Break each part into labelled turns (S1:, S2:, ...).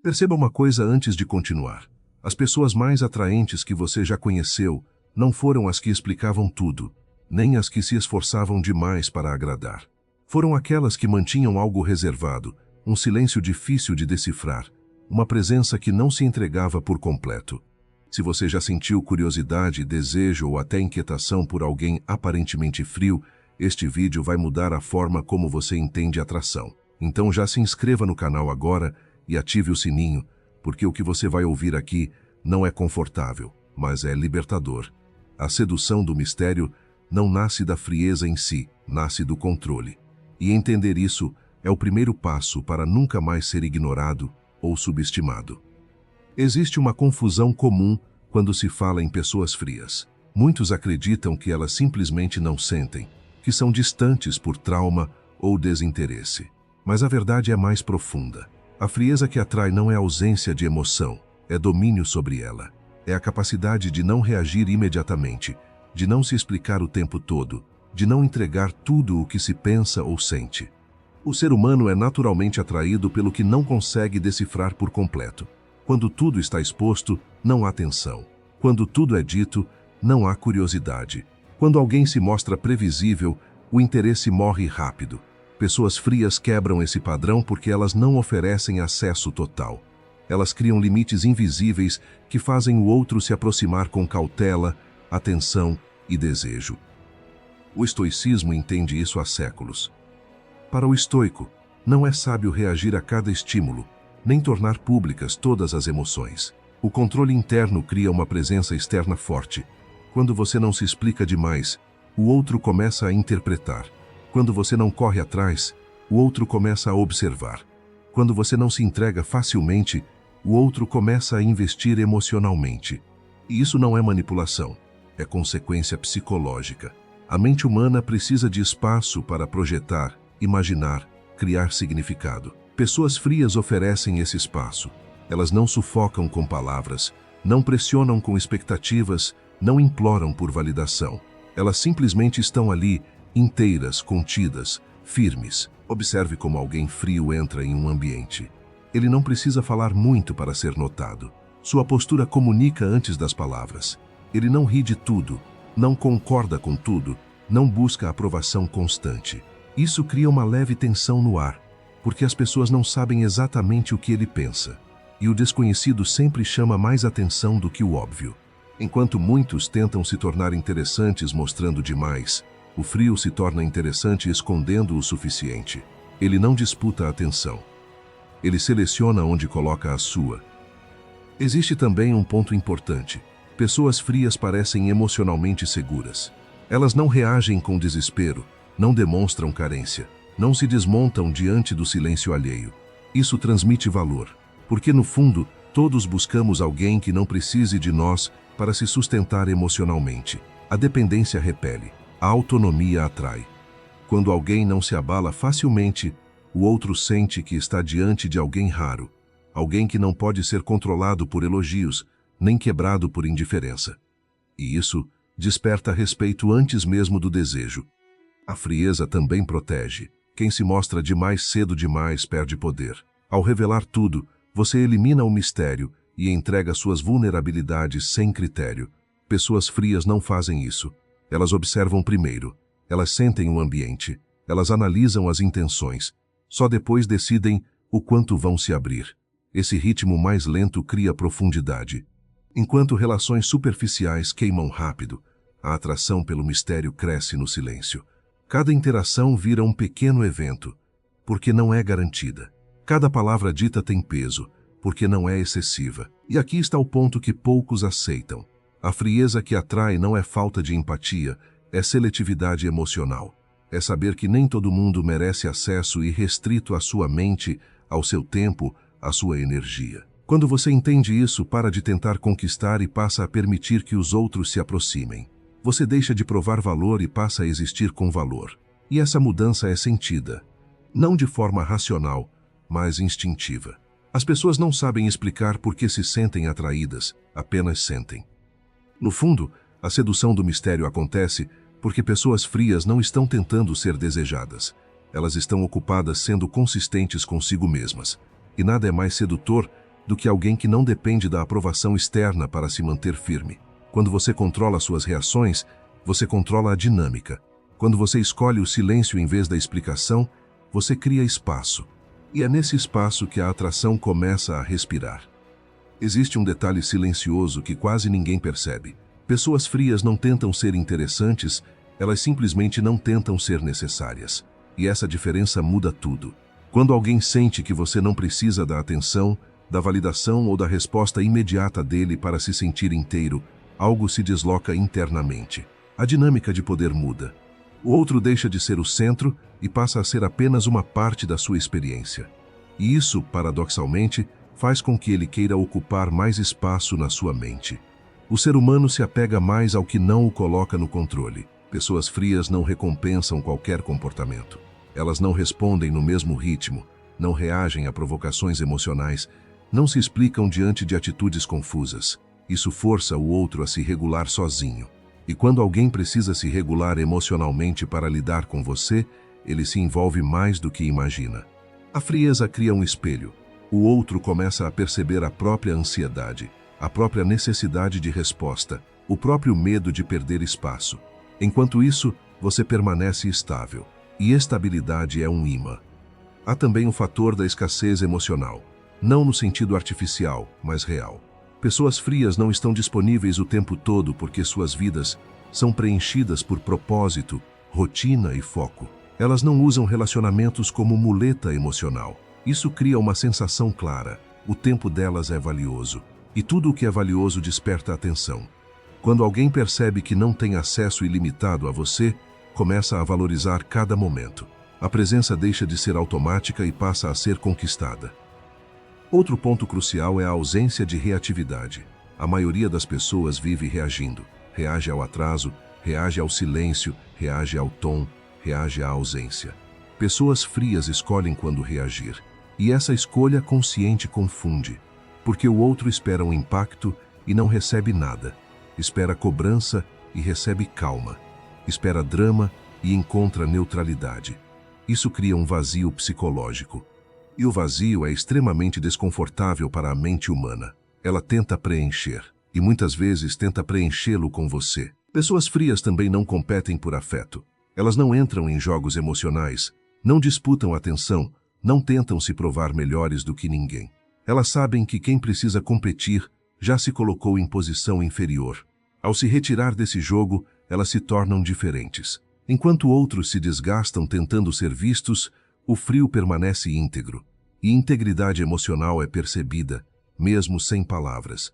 S1: Perceba uma coisa antes de continuar. As pessoas mais atraentes que você já conheceu não foram as que explicavam tudo, nem as que se esforçavam demais para agradar. Foram aquelas que mantinham algo reservado, um silêncio difícil de decifrar, uma presença que não se entregava por completo. Se você já sentiu curiosidade, desejo ou até inquietação por alguém aparentemente frio, este vídeo vai mudar a forma como você entende atração. Então já se inscreva no canal agora e ative o sininho, porque o que você vai ouvir aqui não é confortável, mas é libertador. A sedução do mistério não nasce da frieza em si, nasce do controle. E entender isso é o primeiro passo para nunca mais ser ignorado ou subestimado. Existe uma confusão comum quando se fala em pessoas frias. Muitos acreditam que elas simplesmente não sentem, que são distantes por trauma ou desinteresse. Mas a verdade é mais profunda. A frieza que atrai não é ausência de emoção, é domínio sobre ela. É a capacidade de não reagir imediatamente, de não se explicar o tempo todo, de não entregar tudo o que se pensa ou sente. O ser humano é naturalmente atraído pelo que não consegue decifrar por completo. Quando tudo está exposto, não há tensão. Quando tudo é dito, não há curiosidade. Quando alguém se mostra previsível, o interesse morre rápido. Pessoas frias quebram esse padrão porque elas não oferecem acesso total. Elas criam limites invisíveis que fazem o outro se aproximar com cautela, atenção e desejo. O estoicismo entende isso há séculos. Para o estoico, não é sábio reagir a cada estímulo, nem tornar públicas todas as emoções. O controle interno cria uma presença externa forte. Quando você não se explica demais, o outro começa a interpretar. Quando você não corre atrás, o outro começa a observar. Quando você não se entrega facilmente, o outro começa a investir emocionalmente. E isso não é manipulação, é consequência psicológica. A mente humana precisa de espaço para projetar, imaginar, criar significado. Pessoas frias oferecem esse espaço. Elas não sufocam com palavras, não pressionam com expectativas, não imploram por validação. Elas simplesmente estão ali, inteiras, contidas, firmes. Observe como alguém frio entra em um ambiente. Ele não precisa falar muito para ser notado. Sua postura comunica antes das palavras. Ele não ri de tudo, não concorda com tudo, não busca aprovação constante. Isso cria uma leve tensão no ar, porque as pessoas não sabem exatamente o que ele pensa. E o desconhecido sempre chama mais atenção do que o óbvio. Enquanto muitos tentam se tornar interessantes mostrando demais, o frio se torna interessante escondendo o suficiente. Ele não disputa a atenção. Ele seleciona onde coloca a sua. Existe também um ponto importante. Pessoas frias parecem emocionalmente seguras. Elas não reagem com desespero, não demonstram carência, não se desmontam diante do silêncio alheio. Isso transmite valor, porque no fundo, todos buscamos alguém que não precise de nós para se sustentar emocionalmente. A dependência repele, a autonomia atrai. Quando alguém não se abala facilmente, o outro sente que está diante de alguém raro, alguém que não pode ser controlado por elogios, nem quebrado por indiferença. E isso desperta respeito antes mesmo do desejo. A frieza também protege. Quem se mostra demais cedo demais perde poder. Ao revelar tudo, você elimina o mistério e entrega suas vulnerabilidades sem critério. Pessoas frias não fazem isso. Elas observam primeiro. Elas sentem o ambiente. Elas analisam as intenções. Só depois decidem o quanto vão se abrir. Esse ritmo mais lento cria profundidade. Enquanto relações superficiais queimam rápido, a atração pelo mistério cresce no silêncio. Cada interação vira um pequeno evento, porque não é garantida. Cada palavra dita tem peso, porque não é excessiva. E aqui está o ponto que poucos aceitam. A frieza que atrai não é falta de empatia, é seletividade emocional. É saber que nem todo mundo merece acesso irrestrito à sua mente, ao seu tempo, à sua energia. Quando você entende isso, para de tentar conquistar e passa a permitir que os outros se aproximem. Você deixa de provar valor e passa a existir com valor. E essa mudança é sentida, não de forma racional, mas instintiva. As pessoas não sabem explicar por que se sentem atraídas, apenas sentem. No fundo, a sedução do mistério acontece porque pessoas frias não estão tentando ser desejadas. Elas estão ocupadas sendo consistentes consigo mesmas. E nada é mais sedutor do que alguém que não depende da aprovação externa para se manter firme. Quando você controla suas reações, você controla a dinâmica. Quando você escolhe o silêncio em vez da explicação, você cria espaço. E é nesse espaço que a atração começa a respirar. Existe um detalhe silencioso que quase ninguém percebe. Pessoas frias não tentam ser interessantes, elas simplesmente não tentam ser necessárias. E essa diferença muda tudo. Quando alguém sente que você não precisa da atenção, da validação ou da resposta imediata dele para se sentir inteiro, algo se desloca internamente. A dinâmica de poder muda. O outro deixa de ser o centro e passa a ser apenas uma parte da sua experiência. E isso, paradoxalmente, faz com que ele queira ocupar mais espaço na sua mente. O ser humano se apega mais ao que não o coloca no controle. Pessoas frias não recompensam qualquer comportamento. Elas não respondem no mesmo ritmo, não reagem a provocações emocionais, não se explicam diante de atitudes confusas. Isso força o outro a se regular sozinho. E quando alguém precisa se regular emocionalmente para lidar com você, ele se envolve mais do que imagina. A frieza cria um espelho. O outro começa a perceber a própria ansiedade, a própria necessidade de resposta, o próprio medo de perder espaço. Enquanto isso, você permanece estável. E estabilidade é um imã. Há também o fator da escassez emocional. Não no sentido artificial, mas real. Pessoas frias não estão disponíveis o tempo todo porque suas vidas são preenchidas por propósito, rotina e foco. Elas não usam relacionamentos como muleta emocional. Isso cria uma sensação clara. O tempo delas é valioso. E tudo o que é valioso desperta atenção. Quando alguém percebe que não tem acesso ilimitado a você, começa a valorizar cada momento. A presença deixa de ser automática e passa a ser conquistada. Outro ponto crucial é a ausência de reatividade. A maioria das pessoas vive reagindo. Reage ao atraso, reage ao silêncio, reage ao tom, reage à ausência. Pessoas frias escolhem quando reagir. E essa escolha consciente confunde. Porque o outro espera um impacto e não recebe nada. Espera cobrança e recebe calma. Espera drama e encontra neutralidade. Isso cria um vazio psicológico. E o vazio é extremamente desconfortável para a mente humana. Ela tenta preencher, e muitas vezes tenta preenchê-lo com você. Pessoas frias também não competem por afeto. Elas não entram em jogos emocionais, não disputam atenção, não tentam se provar melhores do que ninguém. Elas sabem que quem precisa competir já se colocou em posição inferior. Ao se retirar desse jogo, elas se tornam diferentes. Enquanto outros se desgastam tentando ser vistos, o frio permanece íntegro. E integridade emocional é percebida, mesmo sem palavras.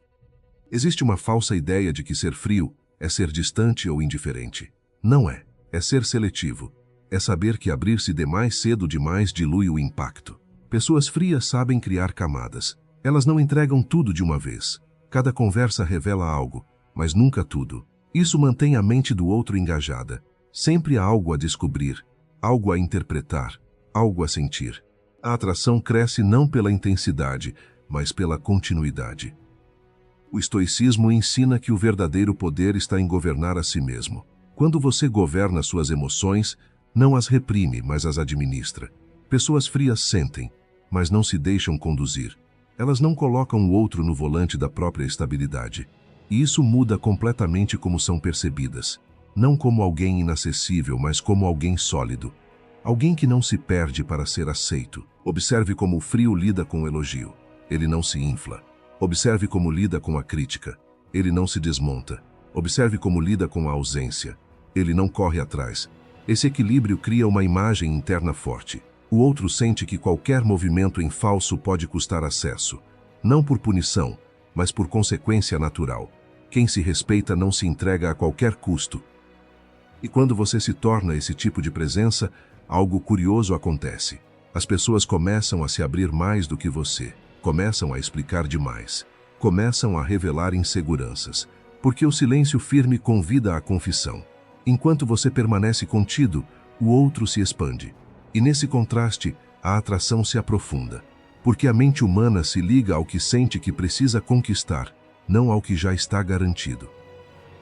S1: Existe uma falsa ideia de que ser frio é ser distante ou indiferente. Não é. É ser seletivo. É saber que abrir-se demais cedo demais dilui o impacto. Pessoas frias sabem criar camadas. Elas não entregam tudo de uma vez. Cada conversa revela algo, mas nunca tudo. Isso mantém a mente do outro engajada. Sempre há algo a descobrir, algo a interpretar, algo a sentir. A atração cresce não pela intensidade, mas pela continuidade. O estoicismo ensina que o verdadeiro poder está em governar a si mesmo. Quando você governa suas emoções, não as reprime, mas as administra. Pessoas frias sentem, mas não se deixam conduzir. Elas não colocam o outro no volante da própria estabilidade. E isso muda completamente como são percebidas. Não como alguém inacessível, mas como alguém sólido. Alguém que não se perde para ser aceito. Observe como o frio lida com o elogio. Ele não se infla. Observe como lida com a crítica. Ele não se desmonta. Observe como lida com a ausência. Ele não corre atrás. Esse equilíbrio cria uma imagem interna forte. O outro sente que qualquer movimento em falso pode custar acesso. Não por punição, mas por consequência natural. Quem se respeita não se entrega a qualquer custo. E quando você se torna esse tipo de presença, algo curioso acontece. As pessoas começam a se abrir mais do que você. Começam a explicar demais. Começam a revelar inseguranças. Porque o silêncio firme convida à confissão. Enquanto você permanece contido, o outro se expande. E nesse contraste, a atração se aprofunda. Porque a mente humana se liga ao que sente que precisa conquistar, não ao que já está garantido.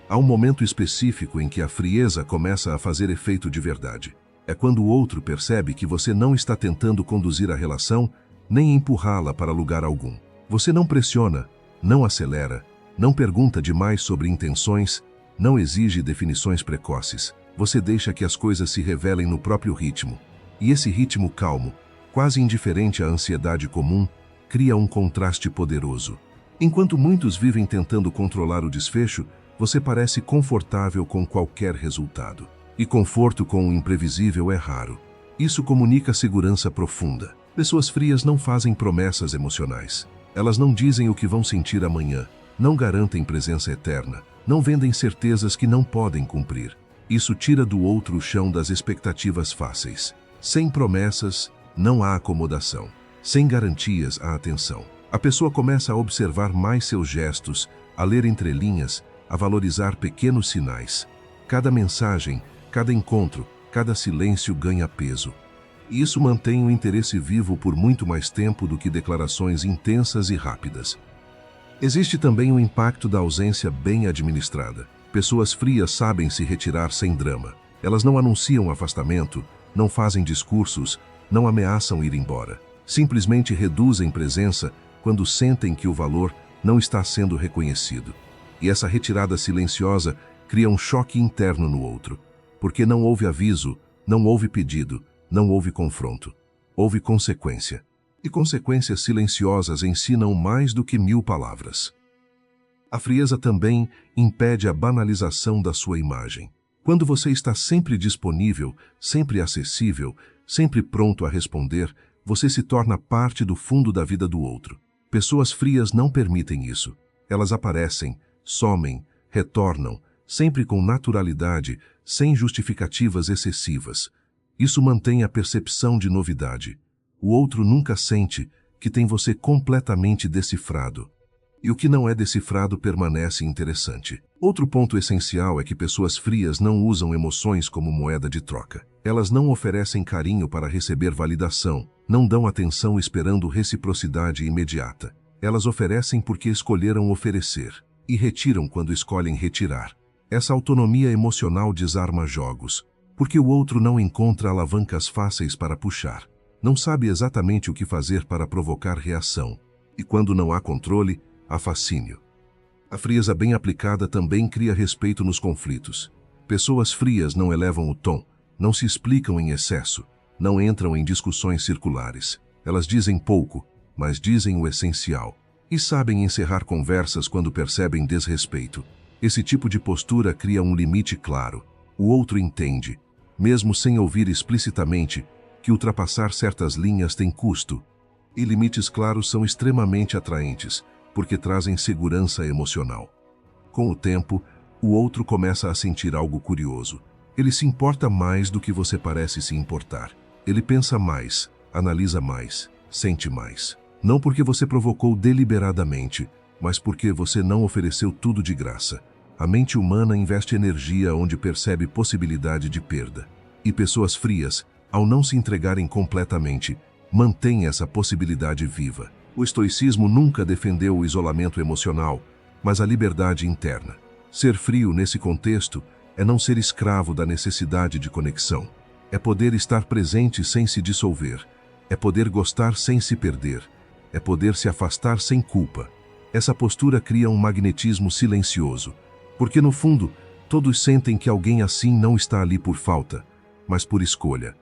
S1: Há um momento específico em que a frieza começa a fazer efeito de verdade. É quando o outro percebe que você não está tentando conduzir a relação, nem empurrá-la para lugar algum. Você não pressiona, não acelera, não pergunta demais sobre intenções, não exige definições precoces. Você deixa que as coisas se revelem no próprio ritmo. E esse ritmo calmo, quase indiferente à ansiedade comum, cria um contraste poderoso. Enquanto muitos vivem tentando controlar o desfecho, você parece confortável com qualquer resultado. E conforto com o imprevisível é raro. Isso comunica segurança profunda. Pessoas frias não fazem promessas emocionais. Elas não dizem o que vão sentir amanhã, não garantem presença eterna, não vendem certezas que não podem cumprir. Isso tira do outro o chão das expectativas fáceis. Sem promessas, não há acomodação. Sem garantias, há atenção. A pessoa começa a observar mais seus gestos, a ler entrelinhas, a valorizar pequenos sinais. Cada mensagem, cada encontro, cada silêncio ganha peso. E isso mantém o interesse vivo por muito mais tempo do que declarações intensas e rápidas. Existe também o impacto da ausência bem administrada. Pessoas frias sabem se retirar sem drama. Elas não anunciam afastamento, não fazem discursos, não ameaçam ir embora. Simplesmente reduzem presença quando sentem que o valor não está sendo reconhecido. E essa retirada silenciosa cria um choque interno no outro. Porque não houve aviso, não houve pedido, não houve confronto. Houve consequência. E consequências silenciosas ensinam mais do que 1000 palavras. A frieza também impede a banalização da sua imagem. Quando você está sempre disponível, sempre acessível, sempre pronto a responder, você se torna parte do fundo da vida do outro. Pessoas frias não permitem isso. Elas aparecem, somem, retornam, sempre com naturalidade, sem justificativas excessivas. Isso mantém a percepção de novidade. O outro nunca sente que tem você completamente decifrado. E o que não é decifrado permanece interessante. Outro ponto essencial é que pessoas frias não usam emoções como moeda de troca. Elas não oferecem carinho para receber validação, não dão atenção esperando reciprocidade imediata. Elas oferecem porque escolheram oferecer e retiram quando escolhem retirar. Essa autonomia emocional desarma jogos, porque o outro não encontra alavancas fáceis para puxar. Não sabe exatamente o que fazer para provocar reação. E quando não há controle, há fascínio. A frieza bem aplicada também cria respeito nos conflitos. Pessoas frias não elevam o tom, não se explicam em excesso, não entram em discussões circulares. Elas dizem pouco, mas dizem o essencial. E sabem encerrar conversas quando percebem desrespeito. Esse tipo de postura cria um limite claro. O outro entende, mesmo sem ouvir explicitamente, que ultrapassar certas linhas tem custo. E limites claros são extremamente atraentes, porque trazem segurança emocional. Com o tempo, o outro começa a sentir algo curioso. Ele se importa mais do que você parece se importar. Ele pensa mais, analisa mais, sente mais. Não porque você provocou deliberadamente, mas porque você não ofereceu tudo de graça. A mente humana investe energia onde percebe possibilidade de perda. E pessoas frias, ao não se entregarem completamente, mantêm essa possibilidade viva. O estoicismo nunca defendeu o isolamento emocional, mas a liberdade interna. Ser frio nesse contexto é não ser escravo da necessidade de conexão. É poder estar presente sem se dissolver. É poder gostar sem se perder. É poder se afastar sem culpa. Essa postura cria um magnetismo silencioso, porque no fundo, todos sentem que alguém assim não está ali por falta, mas por escolha.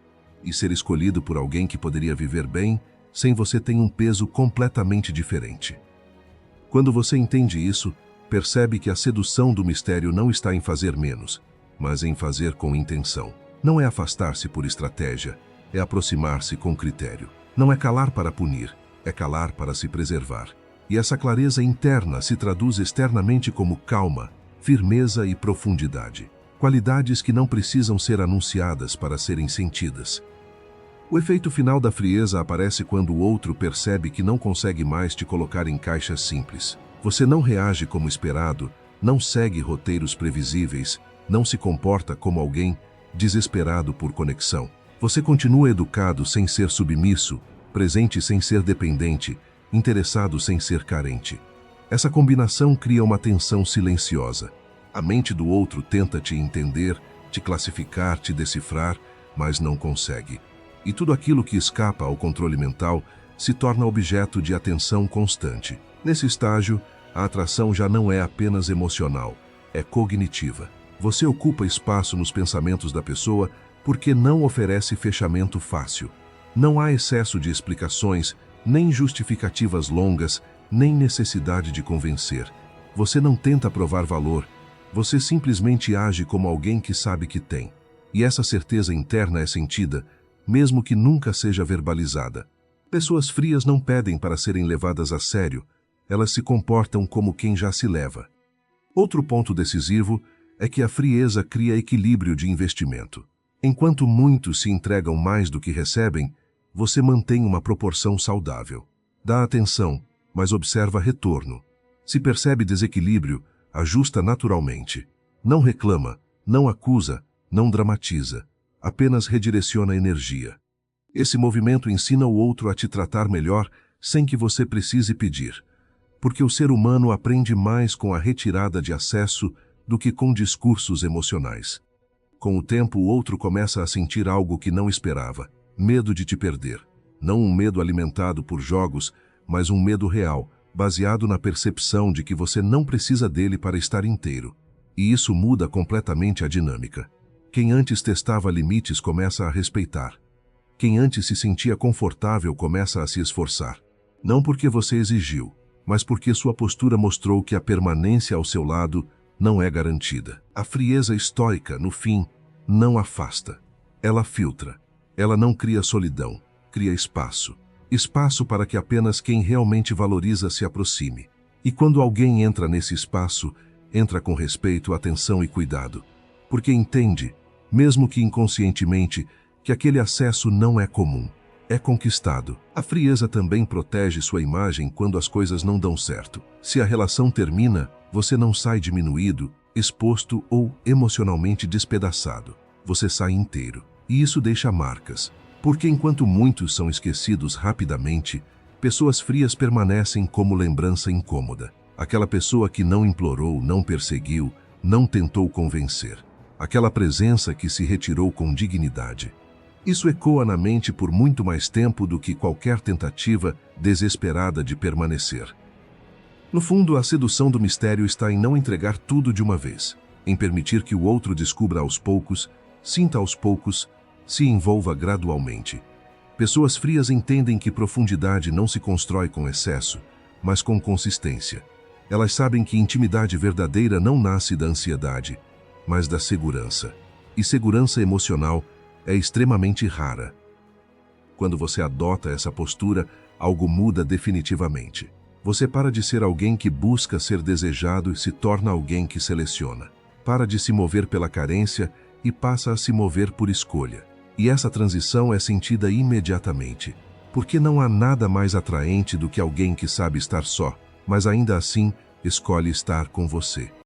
S1: E ser escolhido por alguém que poderia viver bem, sem você tem um peso completamente diferente. Quando você entende isso, percebe que a sedução do mistério não está em fazer menos, mas em fazer com intenção. Não é afastar-se por estratégia, é aproximar-se com critério. Não é calar para punir, é calar para se preservar. E essa clareza interna se traduz externamente como calma, firmeza e profundidade. Qualidades que não precisam ser anunciadas para serem sentidas. O efeito final da frieza aparece quando o outro percebe que não consegue mais te colocar em caixas simples. Você não reage como esperado, não segue roteiros previsíveis, não se comporta como alguém desesperado por conexão. Você continua educado sem ser submisso, presente sem ser dependente, interessado sem ser carente. Essa combinação cria uma tensão silenciosa. A mente do outro tenta te entender, te classificar, te decifrar, mas não consegue. E tudo aquilo que escapa ao controle mental se torna objeto de atenção constante. Nesse estágio, a atração já não é apenas emocional, é cognitiva. Você ocupa espaço nos pensamentos da pessoa porque não oferece fechamento fácil. Não há excesso de explicações, nem justificativas longas, nem necessidade de convencer. Você não tenta provar valor, você simplesmente age como alguém que sabe que tem. E essa certeza interna é sentida, mesmo que nunca seja verbalizada. Pessoas frias não pedem para serem levadas a sério, elas se comportam como quem já se leva. Outro ponto decisivo é que a frieza cria equilíbrio de investimento. Enquanto muitos se entregam mais do que recebem, você mantém uma proporção saudável. Dá atenção, mas observa retorno. Se percebe desequilíbrio, ajusta naturalmente. Não reclama, não acusa, não dramatiza. Apenas redireciona a energia. Esse movimento ensina o outro a te tratar melhor sem que você precise pedir. Porque o ser humano aprende mais com a retirada de acesso do que com discursos emocionais. Com o tempo, o outro começa a sentir algo que não esperava. Medo de te perder. Não um medo alimentado por jogos, mas um medo real, baseado na percepção de que você não precisa dele para estar inteiro. E isso muda completamente a dinâmica. Quem antes testava limites começa a respeitar. Quem antes se sentia confortável começa a se esforçar. Não porque você exigiu, mas porque sua postura mostrou que a permanência ao seu lado não é garantida. A frieza estoica, no fim, não afasta. Ela filtra. Ela não cria solidão, cria espaço. Espaço para que apenas quem realmente valoriza se aproxime. E quando alguém entra nesse espaço, entra com respeito, atenção e cuidado. Porque entende, mesmo que inconscientemente, que aquele acesso não é comum, é conquistado. A frieza também protege sua imagem quando as coisas não dão certo. Se a relação termina, você não sai diminuído, exposto ou emocionalmente despedaçado. Você sai inteiro. E isso deixa marcas. Porque enquanto muitos são esquecidos rapidamente, pessoas frias permanecem como lembrança incômoda. Aquela pessoa que não implorou, não perseguiu, não tentou convencer. Aquela presença que se retirou com dignidade. Isso ecoa na mente por muito mais tempo do que qualquer tentativa desesperada de permanecer. No fundo, a sedução do mistério está em não entregar tudo de uma vez, em permitir que o outro descubra aos poucos, sinta aos poucos, se envolva gradualmente. Pessoas frias entendem que profundidade não se constrói com excesso, mas com consistência. Elas sabem que intimidade verdadeira não nasce da ansiedade, mas da segurança. E segurança emocional é extremamente rara. Quando você adota essa postura, algo muda definitivamente. Você para de ser alguém que busca ser desejado e se torna alguém que seleciona. Para de se mover pela carência e passa a se mover por escolha. E essa transição é sentida imediatamente, porque não há nada mais atraente do que alguém que sabe estar só, mas ainda assim escolhe estar com você.